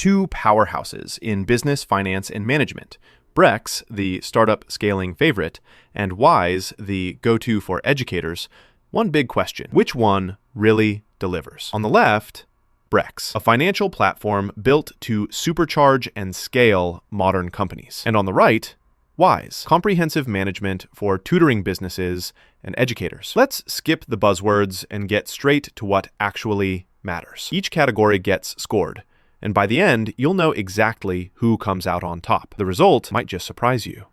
two powerhouses in business, finance, and management. Brex, the startup scaling favorite, and Wise, the go-to for educators. One big question: which one really delivers? On the left, Brex, a financial platform built to supercharge and scale modern companies. And on the right, Wise, comprehensive management for tutoring businesses and educators. Let's skip the buzzwords and get straight to what actually matters. Each category gets scored, and by the end, you'll know exactly who comes out on top. The result might just surprise you.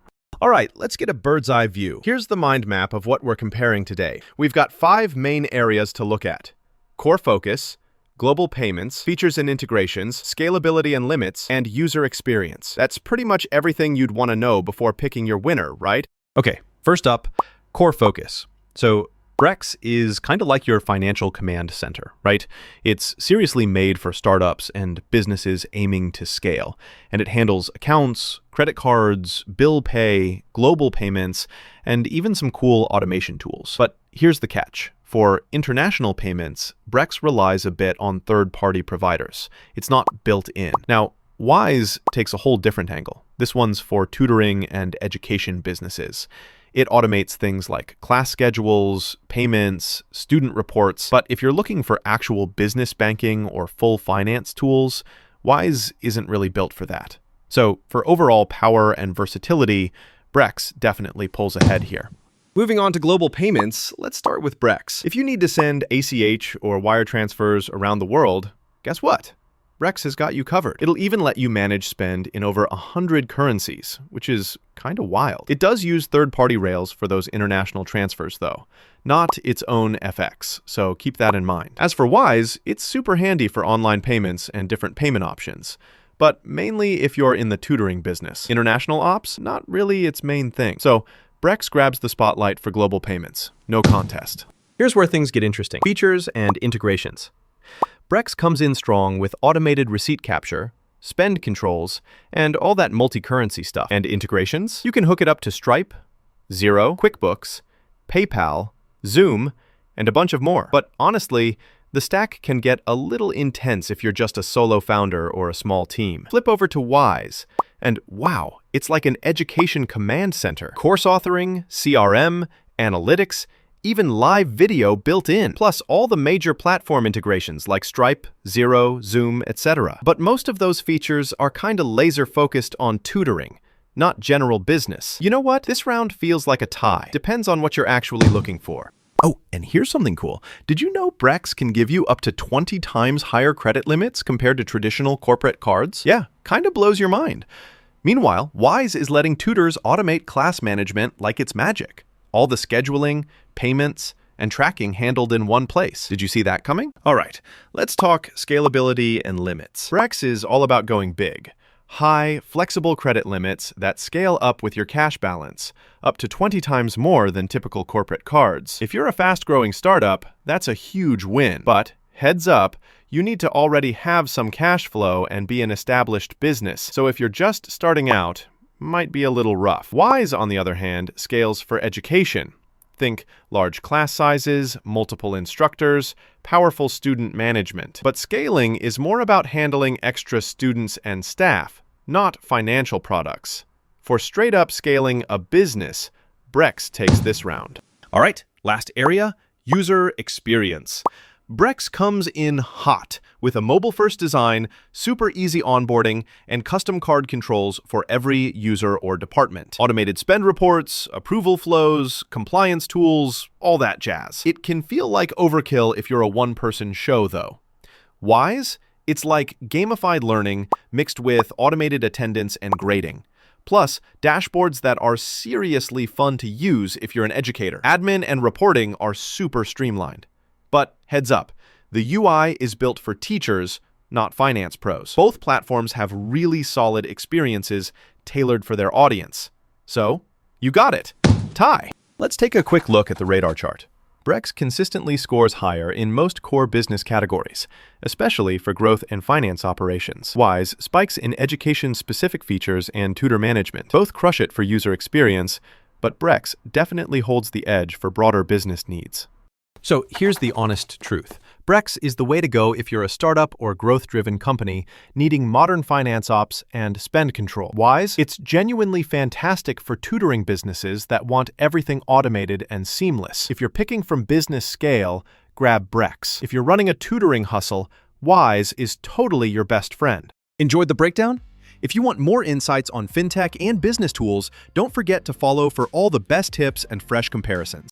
All right, let's get a bird's eye view. Here's the mind map of what we're comparing today. We've got 5 main areas to look at: core focus, global payments, features and integrations, scalability and limits, and user experience. That's pretty much everything you'd want to know before picking your winner, right? Okay, first up, core focus. So Brex is kind of like your financial command center, right? It's seriously made for startups and businesses aiming to scale, and it handles accounts, credit cards, bill pay, global payments, and even some cool automation tools. But here's the catch. For international payments, Brex relies a bit on third-party providers. It's not built in. Now, Wise takes a whole different angle. This one's for tutoring and education businesses. It automates things like class schedules, payments, student reports. But if you're looking for actual business banking or full finance tools, Wise isn't really built for that. So for overall power and versatility, Brex definitely pulls ahead here. Moving on to global payments, let's start with Brex. If you need to send ACH or wire transfers around the world, guess what? Brex has got you covered. It'll even let you manage spend in over 100 currencies, which is kind of wild. It does use third-party rails for those international transfers, though, not its own FX, so keep that in mind. As for Wise, it's super handy for online payments and different payment options, but mainly if you're in the tutoring business. International ops, not really its main thing. So Brex grabs the spotlight for global payments. No contest. Here's where things get interesting. Features and integrations. Brex comes in strong with automated receipt capture, spend controls, and all that multi-currency stuff. And integrations? You can hook it up to Stripe, Xero, QuickBooks, PayPal, Zoom, and a bunch of more. But honestly, the stack can get a little intense if you're just a solo founder or a small team. Flip over to Wise, and wow, it's like an education command center. Course authoring, CRM, analytics, even live video built in, plus all the major platform integrations like Stripe, Xero, Zoom, etc. But most of those features are kind of laser-focused on tutoring, not general business. You know what? This round feels like a tie. Depends on what you're actually looking for. Oh, and here's something cool. Did you know Brex can give you up to 20 times higher credit limits compared to traditional corporate cards? Yeah, kind of blows your mind. Meanwhile, Wise is letting tutors automate class management like it's magic. All the scheduling, payments, and tracking handled in one place. Did you see that coming? All right, let's talk scalability and limits. Brex is all about going big. High, flexible credit limits that scale up with your cash balance, up to 20 times more than typical corporate cards. If you're a fast-growing startup, that's a huge win. But heads up, you need to already have some cash flow and be an established business. So if you're just starting out, might be a little rough. Wise, on the other hand, scales for education. Think large class sizes, multiple instructors, powerful student management. But scaling is more about handling extra students and staff, not financial products. For straight-up scaling a business, Brex takes this round. All right, last area, user experience. Brex comes in hot with a mobile-first design, super easy onboarding, and custom card controls for every user or department. Automated spend reports, approval flows, compliance tools, all that jazz. It can feel like overkill if you're a one-person show, though. Wise? It's like gamified learning mixed with automated attendance and grading. Plus, dashboards that are seriously fun to use if you're an educator. Admin and reporting are super streamlined. But heads up, the UI is built for teachers, not finance pros. Both platforms have really solid experiences tailored for their audience. So, you got it. Tie. Let's take a quick look at the radar chart. Brex consistently scores higher in most core business categories, especially for growth and finance operations. Wise spikes in education-specific features and tutor management. Both crush it for user experience, but Brex definitely holds the edge for broader business needs. So here's the honest truth. Brex is the way to go if you're a startup or growth-driven company needing modern finance ops and spend control. Wise? It's genuinely fantastic for tutoring businesses that want everything automated and seamless. If you're picking from business scale, grab Brex. If you're running a tutoring hustle, Wise is totally your best friend. Enjoyed the breakdown? If you want more insights on fintech and business tools, don't forget to follow for all the best tips and fresh comparisons.